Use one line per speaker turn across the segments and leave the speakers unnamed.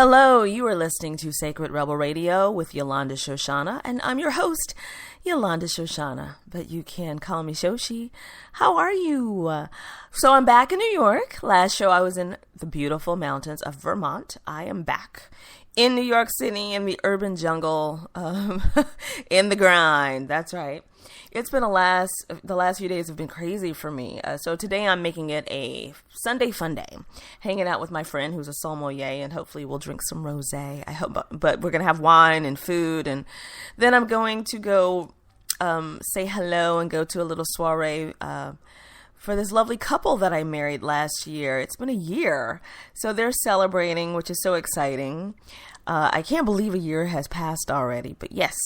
Hello, you are listening to Sacred Rebel Radio with Yolanda Shoshana, and I'm your host, Yolanda Shoshana, but you can call me Shoshi. How are you? So I'm back in New York. Last show I was in the beautiful mountains of Vermont. I am back in New York City, in the urban jungle, in the grind. That's right. It's been the last few days have been crazy for me. So today I'm making it a Sunday fun day, hanging out with my friend who's a sommelier, and hopefully we'll drink some rosé. I hope, but we're gonna have wine and food, and then I'm going to go say hello and go to a little soiree for this lovely couple that I married last year. It's been a year, so they're celebrating, which is so exciting. I can't believe a year has passed already, but yes.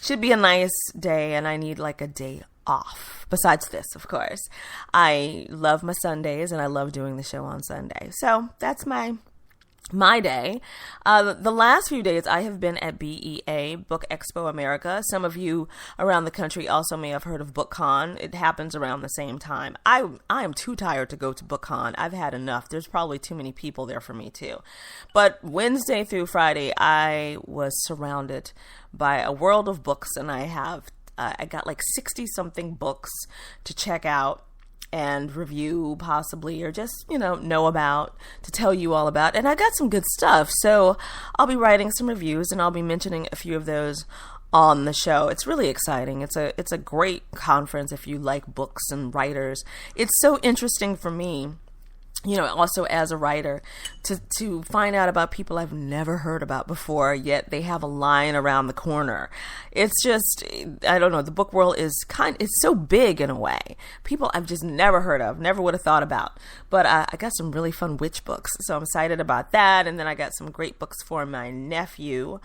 Should be a nice day, and I need like a day off. Besides this, of course. I love my Sundays, and I love doing the show on Sunday. So that's my day. The last few days I have been at BEA, Book Expo America. Some of you around the country also may have heard of BookCon. It happens around the same time. I am too tired to go to BookCon. I've had enough. There's probably too many people there for me too. But Wednesday through Friday, I was surrounded by a world of books, and I got like 60 something books to check out and review possibly, or just, know about, to tell you all about. And I got some good stuff. So I'll be writing some reviews, and I'll be mentioning a few of those on the show. It's really exciting. It's a great conference if you like books and writers. It's so interesting for me, also as a writer, to find out about people I've never heard about before, yet they have a line around the corner. It's just, I don't know, the book world is it's so big in a way. People I've just never heard of, never would have thought about. But I got some really fun witch books, so I'm excited about that. And then I got some great books for my nephew,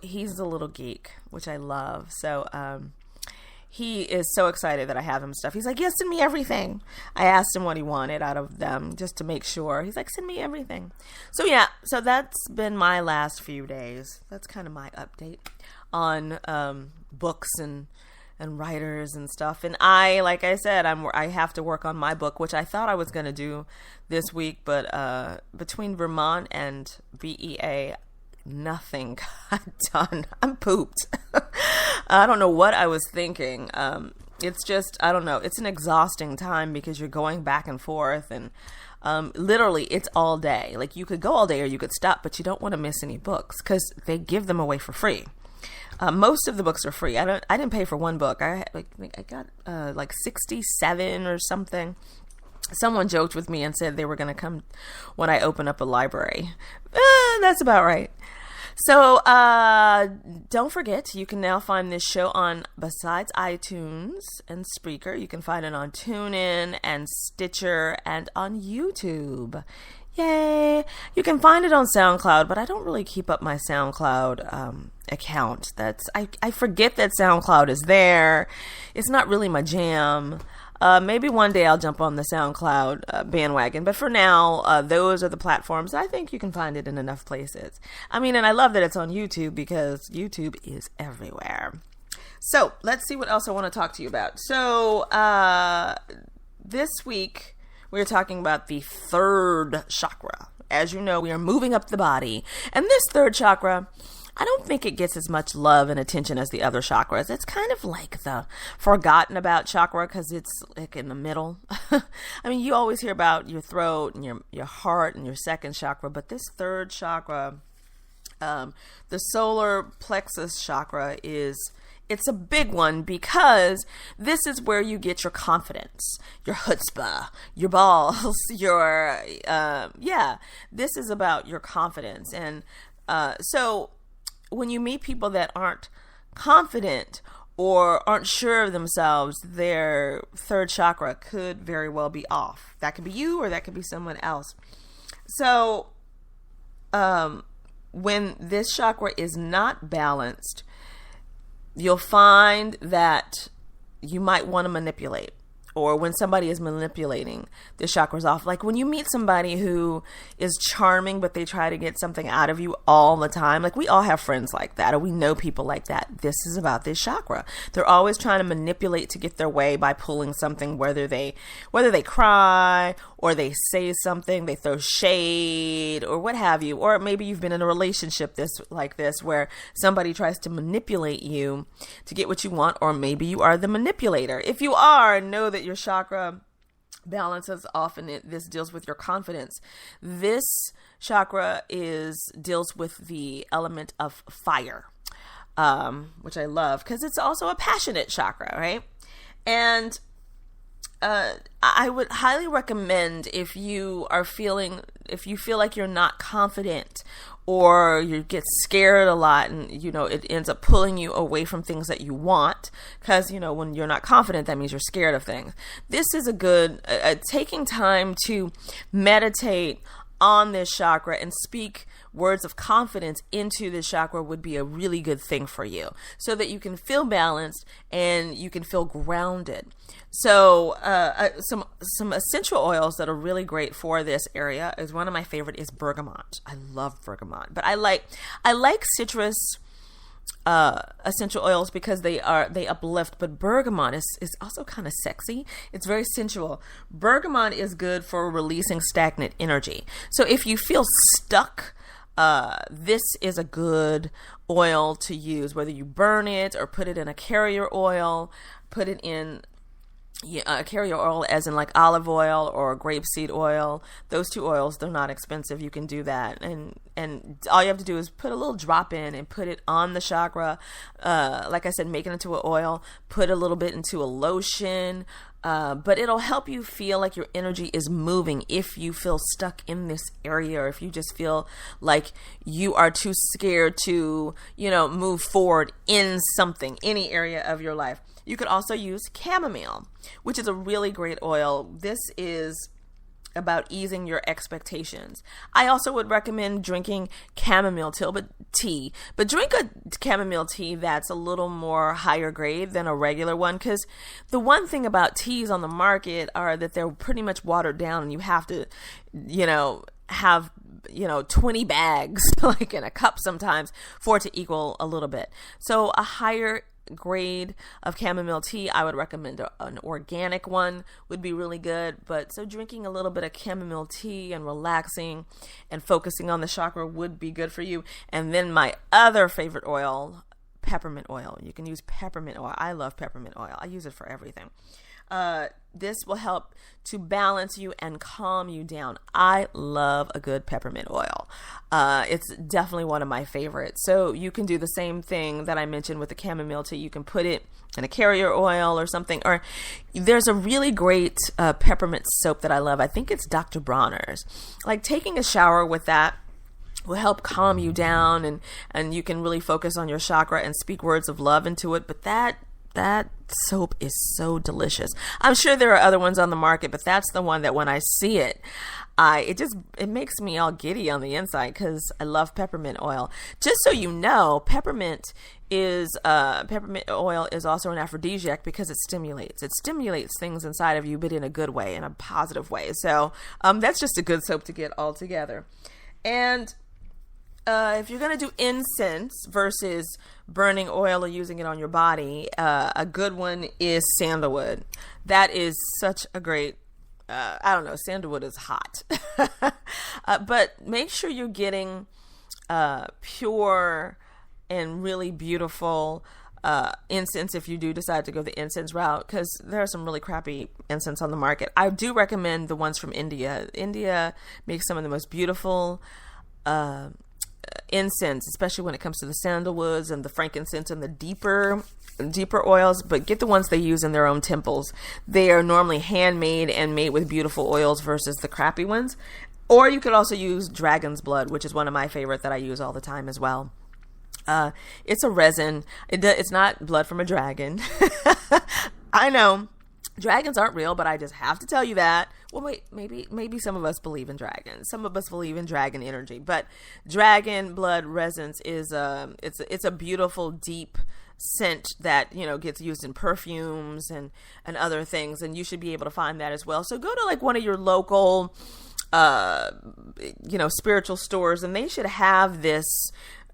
he's a little geek, which I love. So, he is so excited that I have him stuff. He's like, yes, send me everything. I asked him what he wanted out of them just to make sure. He's like, send me everything. So yeah, so that's been my last few days. That's kind of my update on books and writers and stuff. And like I said, I have to work on my book, which I thought I was going to do this week, but between Vermont and BEA, nothing got done. I'm pooped. I don't know what I was thinking. It's just, I don't know. It's an exhausting time because you're going back and forth, and literally it's all day. Like, you could go all day or you could stop, but you don't want to miss any books because they give them away for free. Most of the books are free. I didn't pay for one book. I got like 67 or something. Someone joked with me and said they were going to come when I open up a library. That's about right. So don't forget, you can now find this show on, besides iTunes and Spreaker, you can find it on TuneIn and Stitcher and on YouTube. Yay! You can find it on SoundCloud, but I don't really keep up my SoundCloud account. I forget that SoundCloud is there. It's not really my jam. Maybe one day I'll jump on the SoundCloud bandwagon. But for now, those are the platforms. I think you can find it in enough places. I mean, and I love that it's on YouTube because YouTube is everywhere. So let's see what else I want to talk to you about. So this week, we're talking about the third chakra. As you know, we are moving up the body. And this third chakra, I don't think it gets as much love and attention as the other chakras. It's kind of like the forgotten about chakra because it's like in the middle. I mean, you always hear about your throat and your heart and your second chakra, but this third chakra, the solar plexus chakra, it's a big one because this is where you get your confidence, your chutzpah, your balls, this is about your confidence. And so when you meet people that aren't confident or aren't sure of themselves, their third chakra could very well be off. That could be you, or that could be someone else. So when this chakra is not balanced, you'll find that you might want to manipulate, or when somebody is manipulating the chakras off. Like when you meet somebody who is charming, but they try to get something out of you all the time. Like we all have friends like that, or we know people like that. This is about this chakra. They're always trying to manipulate to get their way by pulling something, whether they cry or they say something, they throw shade or what have you. Or maybe you've been in a relationship like this where somebody tries to manipulate you to get what you want, or maybe you are the manipulator. If you are, know that your chakra balances often. This deals with your confidence. This chakra deals with the element of fire, which I love because it's also a passionate chakra, right? And I would highly recommend if you feel like you're not confident, or you get scared a lot and, it ends up pulling you away from things that you want. Because, when you're not confident, that means you're scared of things. This is a good, taking time to meditate on this chakra and speak words of confidence into this chakra would be a really good thing for you, so that you can feel balanced and you can feel grounded. So some essential oils that are really great for this area is, one of my favorite is bergamot. I love bergamot, but I like citrus essential oils because they uplift, but bergamot is also kind of sexy. It's very sensual. Bergamot is good for releasing stagnant energy. So if you feel stuck, this is a good oil to use, whether you burn it or put it in a carrier oil, put it in carrier oil as in like olive oil or grapeseed oil. Those two oils, they're not expensive. You can do that. And all you have to do is put a little drop in and put it on the chakra. Like I said, make it into an oil, put a little bit into a lotion. But it'll help you feel like your energy is moving if you feel stuck in this area, or if you just feel like you are too scared to, move forward in something, any area of your life. You could also use chamomile, which is a really great oil. This is about easing your expectations. I also would recommend drinking chamomile tea, but drink a chamomile tea that's a little more higher grade than a regular one, because the one thing about teas on the market are that they're pretty much watered down, and you have to, have 20 bags like in a cup sometimes for it to equal a little bit. So a higher grade of chamomile tea, I would recommend an organic one would be really good. But so drinking a little bit of chamomile tea and relaxing and focusing on the chakra would be good for you. And then my other favorite oil, peppermint oil. You can use peppermint oil. I love peppermint oil. I use it for everything. This will help to balance you and calm you down. I love a good peppermint oil. It's definitely one of my favorites. So you can do the same thing that I mentioned with the chamomile tea. You can put it in a carrier oil or something. Or there's a really great peppermint soap that I love. I think it's Dr. Bronner's. Like taking a shower with that will help calm you down, and you can really focus on your chakra and speak words of love into it. But that soap is so delicious. I'm sure there are other ones on the market, but that's the one that when I see it, it makes me all giddy on the inside because I love peppermint oil. Just so you know, peppermint oil is also an aphrodisiac because it stimulates things inside of you, but in a good way, in a positive way. So that's just a good soap to get all together. And if you're going to do incense versus burning oil or using it on your body, a good one is sandalwood. That is such a great, sandalwood is hot. But make sure you're getting pure and really beautiful incense if you do decide to go the incense route, because there are some really crappy incense on the market. I do recommend the ones from India. India makes some of the most beautiful incense, especially when it comes to the sandalwoods and the frankincense and the deeper oils, but get the ones they use in their own temples. They are normally handmade and made with beautiful oils versus the crappy ones. Or you could also use dragon's blood, which is one of my favorite that I use all the time as well. It's a resin. It's not blood from a dragon. I know dragons aren't real, but I just have to tell you that. Well, wait, maybe some of us believe in dragons. Some of us believe in dragon energy, but dragon blood resins is it's a beautiful, deep scent that, gets used in perfumes and other things. And you should be able to find that as well. So go to like one of your local, spiritual stores, and they should have this,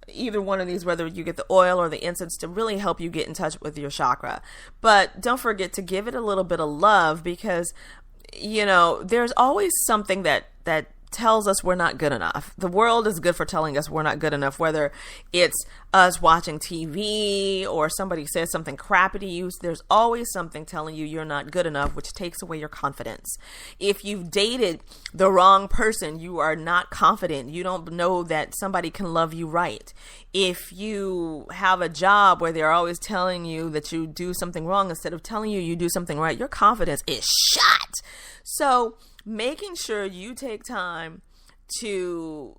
either one of these, whether you get the oil or the incense, to really help you get in touch with your chakra. But don't forget to give it a little bit of love, because, there's always something that tells us we're not good enough. The world is good for telling us we're not good enough, whether it's us watching TV or somebody says something crappy to you. There's always something telling you you're not good enough, which takes away your confidence. If you've dated the wrong person, you are not confident. You don't know that somebody can love you right. If you have a job where they're always telling you that you do something wrong instead of telling you you do something right, your confidence is shot. So making sure you take time to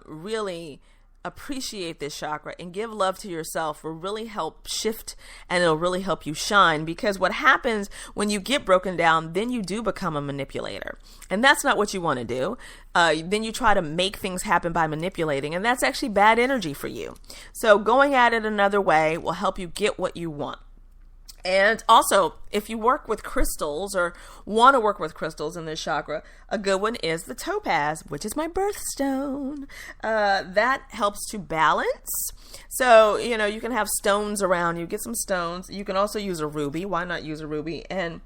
really appreciate this chakra and give love to yourself will really help shift, and it'll really help you shine. Because what happens when you get broken down, then you do become a manipulator, and that's not what you want to do. Then you try to make things happen by manipulating, and that's actually bad energy for you. So going at it another way will help you get what you want. And also, if you work with crystals or want to work with crystals in this chakra, a good one is the topaz, which is my birthstone. That helps to balance. So, you can have stones around you. Get some stones. You can also use a ruby. Why not use a ruby? And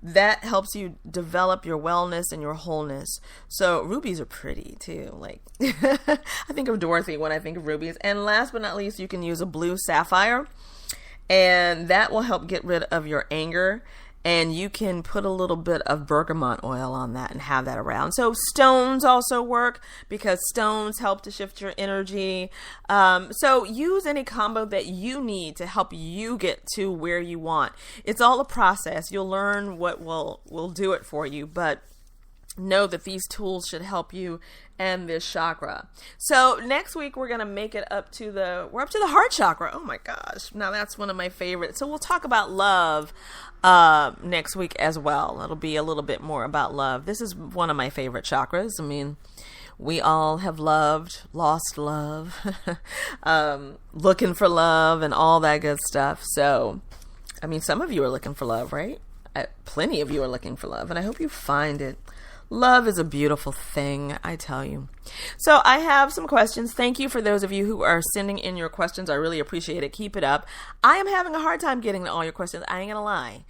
that helps you develop your wellness and your wholeness. So rubies are pretty too. Like I think of Dorothy when I think of rubies. And last but not least, you can use a blue sapphire. And that will help get rid of your anger. And you can put a little bit of bergamot oil on that and have that around. So stones also work, because stones help to shift your energy. So use any combo that you need to help you get to where you want. It's all a process. You'll learn what will do it for you. But know that these tools should help you and this chakra. So next week we're going to make it up to the heart chakra. Oh my gosh. Now that's one of my favorites. So we'll talk about love next week as well. It'll be a little bit more about love. This is one of my favorite chakras. I mean, we all have loved, lost love, looking for love and all that good stuff. So, I mean, some of you are looking for love, right? Plenty of you are looking for love, and I hope you find it. Love is a beautiful thing, I tell you. So I have some questions. Thank you for those of you who are sending in your questions. I really appreciate it. Keep it up. I am having a hard time getting to all your questions. I ain't gonna lie.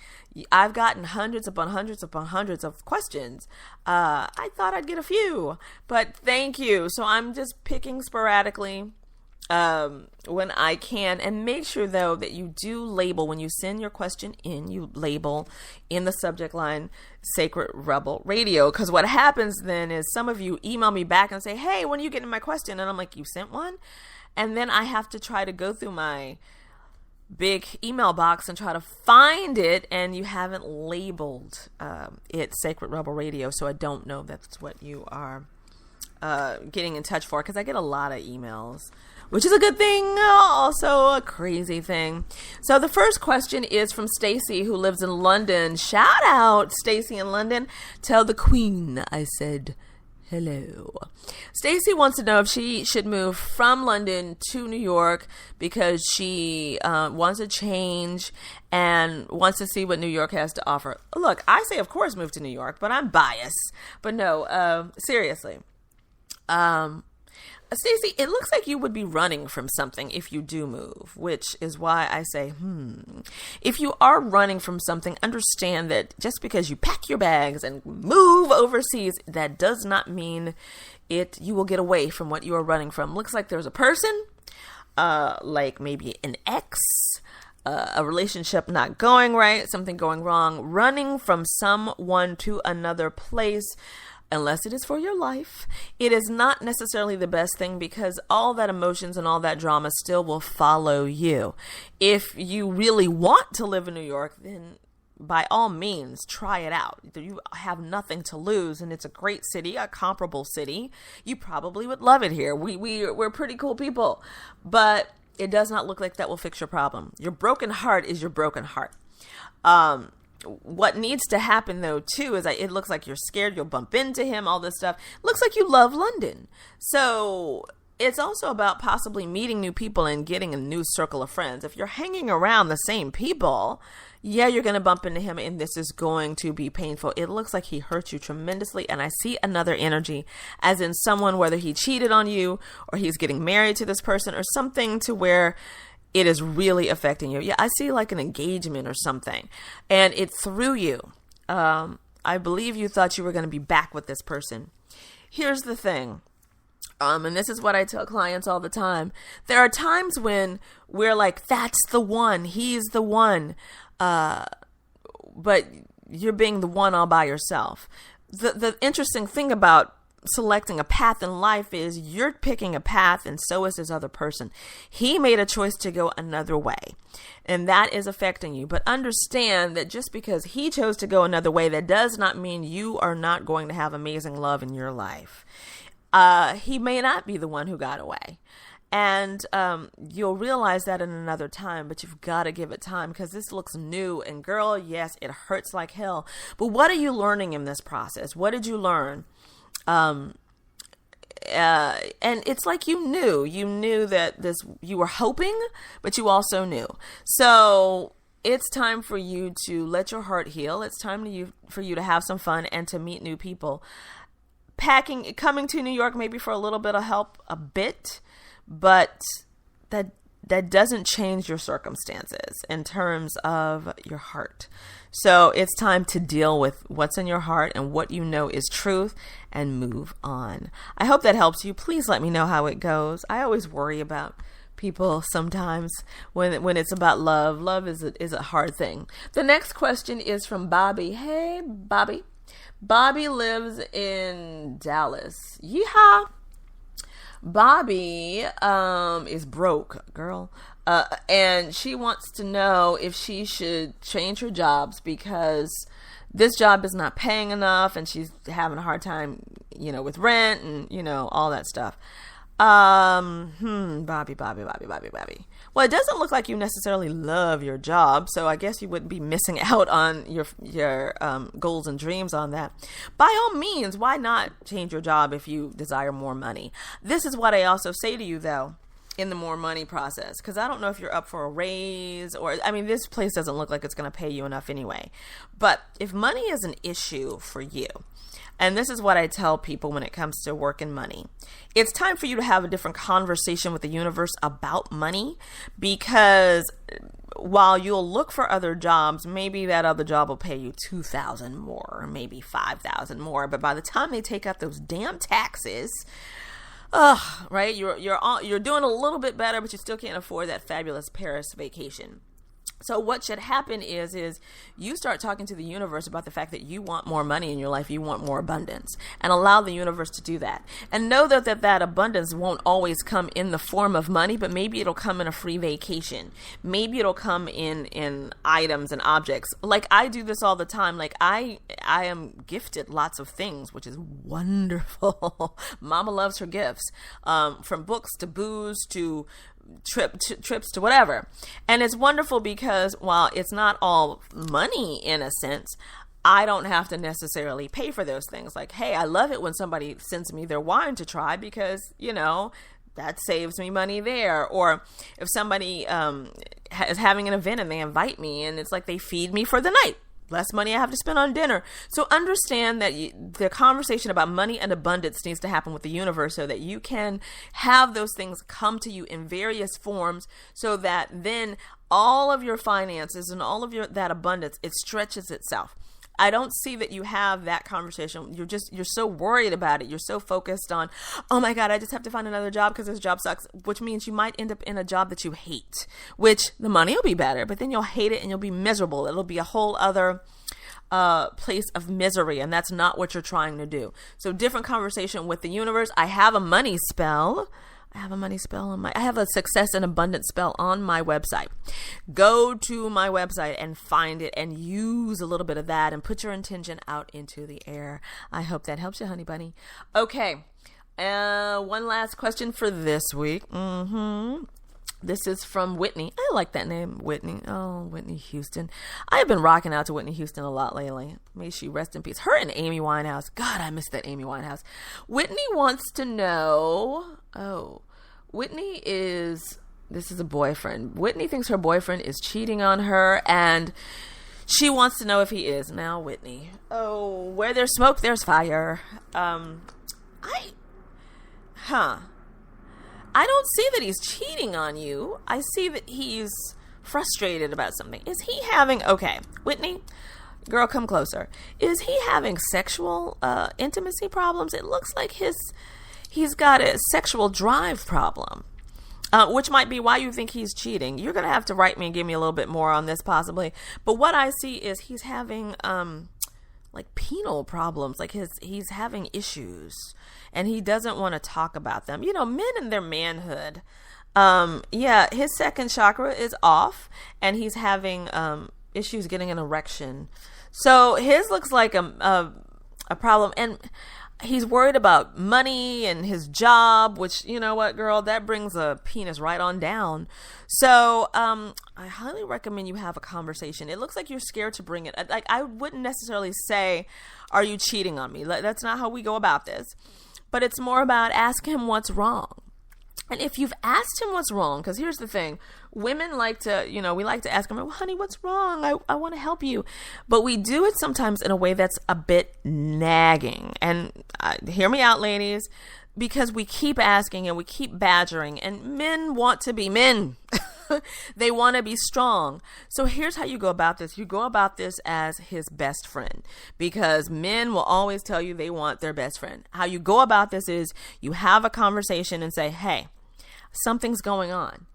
I've gotten hundreds upon hundreds upon hundreds of questions. I thought I'd get a few, but thank you. So I'm just picking sporadically when I can, and make sure though that you do label when you send your question in. You label in the subject line Sacred Rebel Radio, because what happens then is some of you email me back and say, hey, when are you getting my question? And I'm like, you sent one? And then I have to try to go through my big email box and try to find it, and you haven't labeled it Sacred Rebel Radio, so I don't know that's what you are getting in touch for, because I get a lot of emails, which is a good thing, also a crazy thing. So the first question is from Stacy, who lives in London. Shout out, Stacy in London. Tell the Queen I said hello. Stacy wants to know if she should move from London to New York because she wants a change and wants to see what New York has to offer. Look, I say, of course, move to New York, but I'm biased. But no, seriously. Stacey, it looks like you would be running from something if you do move, which is why I say, If you are running from something, understand that just because you pack your bags and move overseas, that does not mean you will get away from what you are running from. Looks like there's a person, like maybe an ex, a relationship not going right, something going wrong, running from someone to another place. Unless it is for your life, it is not necessarily the best thing, because all that emotions and all that drama still will follow you. If you really want to live in New York, then by all means, try it out. You have nothing to lose, and it's a great city, a comparable city. You probably would love it here. We're pretty cool people, but it does not look like that will fix your problem. Your broken heart is your broken heart. What needs to happen, though, too, is it looks like you're scared you'll bump into him, all this stuff. Looks like you love London. So it's also about possibly meeting new people and getting a new circle of friends. If you're hanging around the same people, yeah, you're going to bump into him and this is going to be painful. It looks like he hurt you tremendously. And I see another energy, as in someone, whether he cheated on you or he's getting married to this person or something to where it is really affecting you. Yeah, I see like an engagement or something, and it threw you. I believe you thought you were going to be back with this person. Here's the thing. And this is what I tell clients all the time. There are times when we're like, that's the one, he's the one. But you're being the one all by yourself. The interesting thing about selecting a path in life is you're picking a path, and so is this other person. He made a choice to go another way, and that is affecting you. But understand that just because he chose to go another way, that does not mean you are not going to have amazing love in your life. He may not be the one who got away. And you'll realize that in another time, but you've got to give it time because this looks new. And girl, yes, it hurts like hell. But what are you learning in this process? What did you learn? And it's like you knew that you were hoping, but you also knew. So it's time for you to let your heart heal. It's time for you to have some fun and to meet new people. Coming to New York, maybe for a little bit of help, but that doesn't change your circumstances in terms of your heart. So it's time to deal with what's in your heart and what you know is truth and move on. I hope that helps you. Please let me know how it goes. I always worry about people sometimes when it's about love. Love is a hard thing. The next question is from Bobby. Hey, Bobby. Bobby lives in Dallas. Yeehaw. Bobby is broke, girl. And she wants to know if she should change her jobs because this job is not paying enough and she's having a hard time, with rent and, all that stuff. Bobby. Well, it doesn't look like you necessarily love your job, so I guess you wouldn't be missing out on your goals and dreams on that. By all means, why not change your job if you desire more money? This is what I also say to you, though, in the more money process, because I don't know if you're up for a raise this place doesn't look like it's going to pay you enough anyway. But if money is an issue for you, and this is what I tell people when it comes to work and money, it's time for you to have a different conversation with the universe about money, because while you'll look for other jobs, maybe that other job will pay you $2,000 more, or maybe $5,000 more. But by the time they take out those damn taxes, right, you're doing a little bit better, but you still can't afford that fabulous Paris vacation. So what should happen is you start talking to the universe about the fact that you want more money in your life, you want more abundance, and allow the universe to do that. And know that abundance won't always come in the form of money, but maybe it'll come in a free vacation. Maybe it'll come in items and objects. Like I do this all the time. Like I am gifted lots of things, which is wonderful. Mama loves her gifts, from books to booze to trips to whatever. And it's wonderful because while it's not all money in a sense, I don't have to necessarily pay for those things. Like, hey, I love it when somebody sends me their wine to try because, that saves me money there. Or if somebody is having an event and they invite me and it's like they feed me for the night. Less money I have to spend on dinner. So understand that the conversation about money and abundance needs to happen with the universe so that you can have those things come to you in various forms, so that then all of your finances and all of that abundance, it stretches itself. I don't see that you have that conversation. You're so worried about it. You're so focused on, oh my God, I just have to find another job because this job sucks, which means you might end up in a job that you hate, which the money will be better, but then you'll hate it and you'll be miserable. It'll be a whole other place of misery, and that's not what you're trying to do. So different conversation with the universe. I have a money spell. I have a success and abundance spell on my website. Go to my website and find it and use a little bit of that and put your intention out into the air. I hope that helps you, honey bunny. Okay. One last question for this week. This is from Whitney. I like that name, Whitney. Oh, Whitney Houston. I have been rocking out to Whitney Houston a lot lately. May she rest in peace. Her and Amy Winehouse. God, I miss that Amy Winehouse. Whitney wants to know, this is a boyfriend. Whitney thinks her boyfriend is cheating on her, and she wants to know if he is. Now, Whitney, where there's smoke, there's fire. I don't see that he's cheating on you. I see that he's frustrated about something. Is he having, Whitney, girl, come closer. Is he having sexual intimacy problems? It looks like he's got a sexual drive problem, which might be why you think he's cheating. You're going to have to write me and give me a little bit more on this possibly. But what I see is he's having like penile problems, like he's having issues, and he doesn't want to talk about them. Men and their manhood. His second chakra is off, and he's having issues getting an erection. So his looks like a problem, and he's worried about money and his job, which, you know what, girl, that brings a penis right on down. So I highly recommend you have a conversation. It looks like you're scared to bring it. Like, I wouldn't necessarily say, are you cheating on me? That's not how we go about this. But it's more about ask him what's wrong. And if you've asked him what's wrong, because here's the thing, women like to, we like to ask him, well, honey, what's wrong? I want to help you. But we do it sometimes in a way that's a bit nagging. And hear me out, ladies, because we keep asking and we keep badgering, and men want to be men. They want to be strong. So here's how you go about this. You go about this as his best friend, because men will always tell you they want their best friend. How you go about this is you have a conversation and say, hey, something's going on.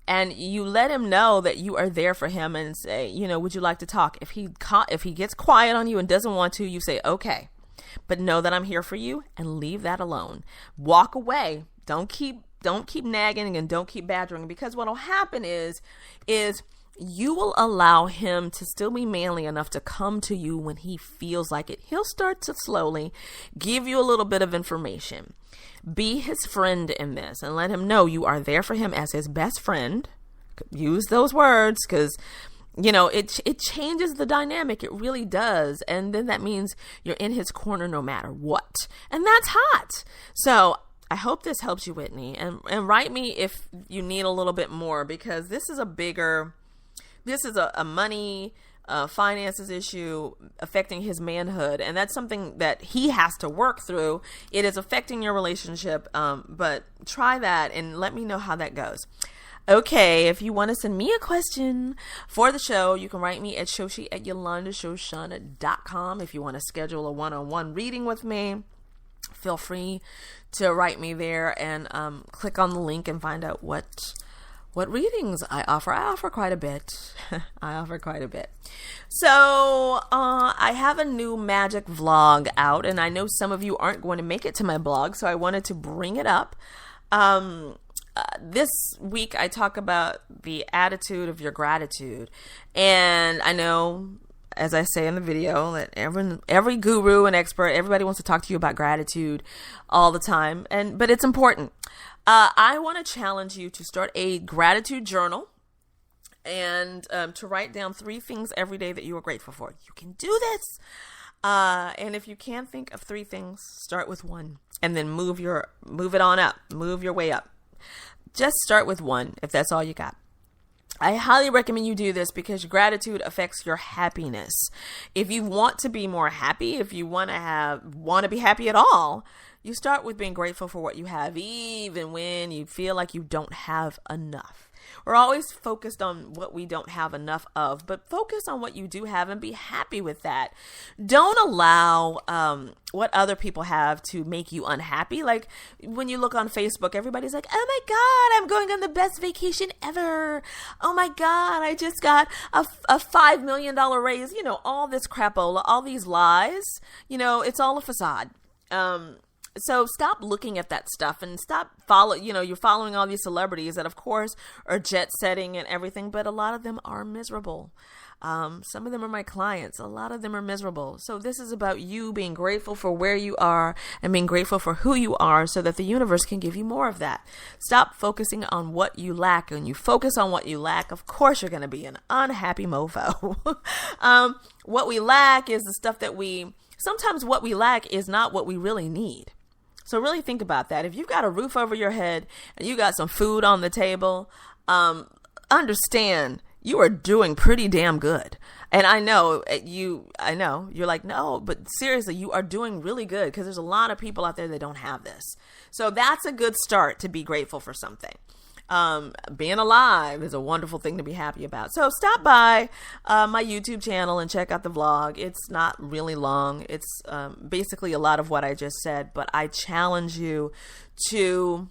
And you let him know that you are there for him, and say, would you like to talk? If he gets quiet on you and doesn't want to, you say, okay, but know that I'm here for you, and leave that alone. Walk away. Don't keep nagging and don't keep badgering, because what'll happen is you will allow him to still be manly enough to come to you when he feels like it. He'll start to slowly give you a little bit of information. Be his friend in this, and let him know you are there for him as his best friend. Use those words, because it changes the dynamic. It really does. And then that means you're in his corner no matter what. And that's hot. So I hope this helps you, Whitney, and write me if you need a little bit more, because this is a money, finances issue affecting his manhood. And that's something that he has to work through. It is affecting your relationship. But try that and let me know how that goes. Okay, if you want to send me a question for the show, you can write me at shoshi@yolandashoshana.com. If you want to schedule a one-on-one reading with me, feel free to write me there, and click on the link and find out what readings I offer. I offer quite a bit. So I have a new magic vlog out, and I know some of you aren't going to make it to my blog, so I wanted to bring it up. This week I talk about the attitude of your gratitude, and I know, as I say in the video, that every guru and expert, everybody wants to talk to you about gratitude all the time, but it's important. I want to challenge you to start a gratitude journal, and to write down 3 things every day that you are grateful for. You can do this. And if you can't think of 3 things, start with 1, and then move it on up, move your way up. Just start with 1 if that's all you got. I highly recommend you do this, because gratitude affects your happiness. If you want to be more happy, if you want to be happy at all, you start with being grateful for what you have, even when you feel like you don't have enough. We're always focused on what we don't have enough of, but focus on what you do have and be happy with that. Don't allow what other people have to make you unhappy. Like when you look on Facebook, everybody's like, oh my God, I'm going on the best vacation ever. Oh my God, I just got a $5 million raise. All this crapola, all these lies, it's all a facade. So stop looking at that stuff and stop you're following all these celebrities that of course are jet setting and everything, but a lot of them are miserable. Some of them are my clients. A lot of them are miserable. So this is about you being grateful for where you are and being grateful for who you are, so that the universe can give you more of that. Stop focusing on what you lack. When you focus on what you lack, of course you're going to be an unhappy mofo. What we lack is the stuff that sometimes what we lack is not what we really need. So really think about that. If you've got a roof over your head and you got some food on the table, understand you are doing pretty damn good. And I know you're like, no, but seriously, you are doing really good, because there's a lot of people out there that don't have this. So that's a good start to be grateful for something. Being alive is a wonderful thing to be happy about. So stop by my YouTube channel and check out the vlog. It's not really long. It's basically a lot of what I just said, but I challenge you to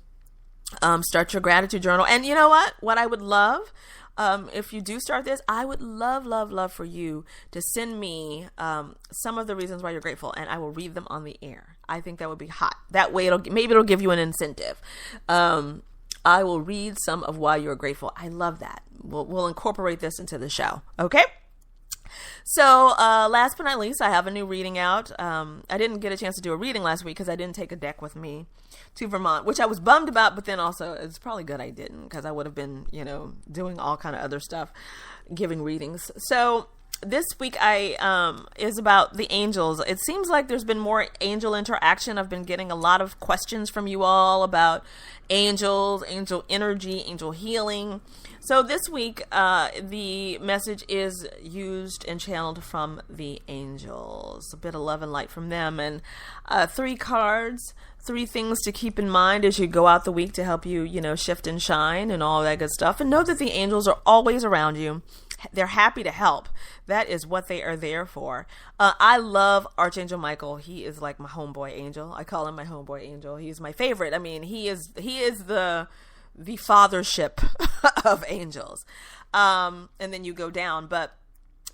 start your gratitude journal. And you know what I would love, if you do start this, I would love for you to send me some of the reasons why you're grateful, and I will read them on the air. I think that would be hot. That way maybe it'll give you an incentive. I will read some of why you're grateful. I love that. We'll incorporate this into the show. Okay. So last but not least, I have a new reading out. I didn't get a chance to do a reading last week because I didn't take a deck with me to Vermont, which I was bummed about, but then also it's probably good I didn't, because I would have been, doing all kind of other stuff, giving readings. So this week is about the angels. It seems like there's been more angel interaction. I've been getting a lot of questions from you all about angels, angel energy, angel healing. So this week, the message is used and channeled from the angels. A bit of love and light from them. And 3 cards, 3 things to keep in mind as you go out the week to help you, shift and shine and all that good stuff. And know that the angels are always around you. They're happy to help. That is what they are there for. I love Archangel Michael. He is like my homeboy angel. I call him my homeboy angel. He's my favorite. I mean, he is the fathership of angels. And then you go down, but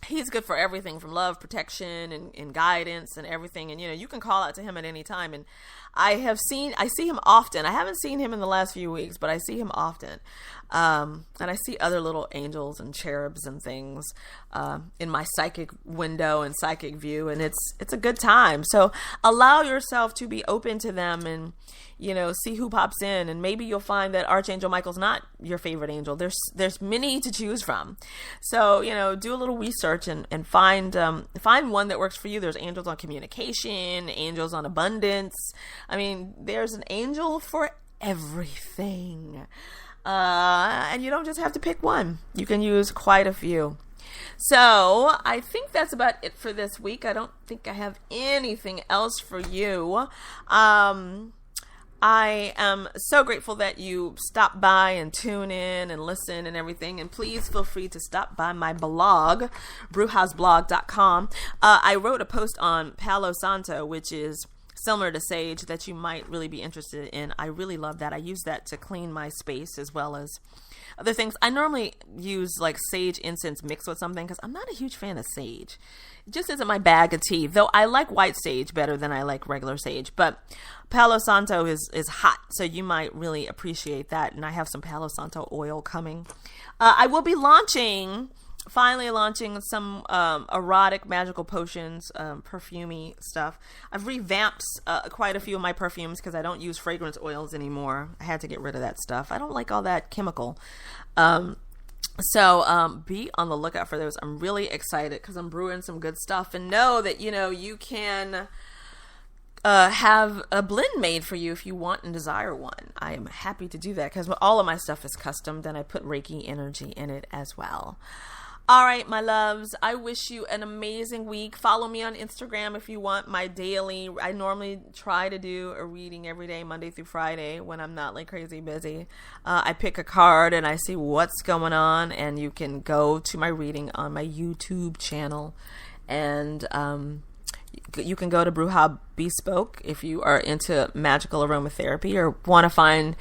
he's good for everything from love, protection, and guidance and everything. And, you can call out to him at any time. And I see him often. I haven't seen him in the last few weeks, but I see him often. And I see other little angels and cherubs and things in my psychic window and psychic view, and it's a good time. So allow yourself to be open to them and, see who pops in. And maybe you'll find that Archangel Michael's not your favorite angel. There's many to choose from. So, do a little research and find one that works for you. There's angels on communication, angels on abundance. I mean, there's an angel for everything. And you don't just have to pick one. You can use quite a few. So I think that's about it for this week. I don't think I have anything else for you. I am so grateful that you stop by and tune in and listen and everything. And please feel free to stop by my blog, brewhouseblog.com. I wrote a post on Palo Santo, which is similar to sage, that you might really be interested in. I really love that. I use that to clean my space as well as other things. I normally use like sage incense mixed with something because I'm not a huge fan of sage. It just isn't my bag of tea, though I like white sage better than I like regular sage. But Palo Santo is hot, so you might really appreciate that. And I have some Palo Santo oil coming. I will be finally launching some erotic magical potions, perfumey stuff. I've revamped quite a few of my perfumes because I don't use fragrance oils anymore. I had to get rid of that stuff. I don't like all that chemical. So be on the lookout for those. I'm really excited because I'm brewing some good stuff, and know that you can have a blend made for you if you want and desire one. I am happy to do that because all of my stuff is custom. Then I put Reiki energy in it as well. All right, my loves, I wish you an amazing week. Follow me on Instagram if you want my daily. I normally try to do a reading every day, Monday through Friday, when I'm not like crazy busy. I pick a card and I see what's going on, and you can go to my reading on my YouTube channel. And you can go to Brewhouse Bespoke if you are into magical aromatherapy or want to find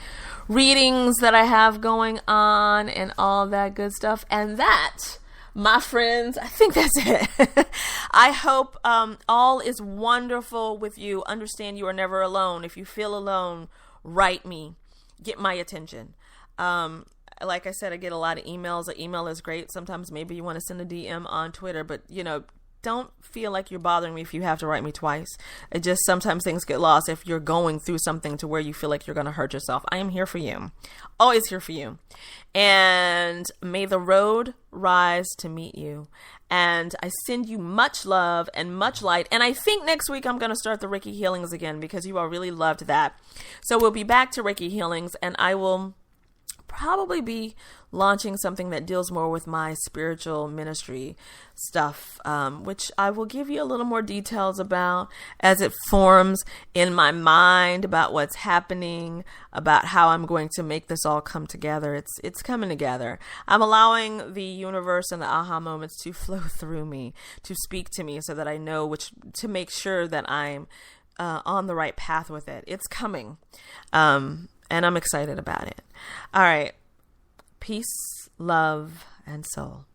readings that I have going on and all that good stuff. And that, my friends, I think that's it. I hope all is wonderful with you. Understand you are never alone. If you feel alone, write me. Get my attention. Like I said, I get a lot of emails. An email is great. Sometimes maybe you want to send a DM on Twitter, but don't feel like you're bothering me if you have to write me twice. It just, sometimes things get lost if you're going through something to where you feel like you're going to hurt yourself. I am here for you. Always here for you. And may the road rise to meet you. And I send you much love and much light. And I think next week I'm going to start the Reiki healings again, because you all really loved that. So we'll be back to Reiki healings, and I will probably be launching something that deals more with my spiritual ministry stuff, which I will give you a little more details about as it forms in my mind, about what's happening, about how I'm going to make this all come together. It's coming together. I'm allowing the universe and the aha moments to flow through me, to speak to me, so that I know to make sure that I'm on the right path with it. It's coming. And I'm excited about it. All right. Peace, love, and soul.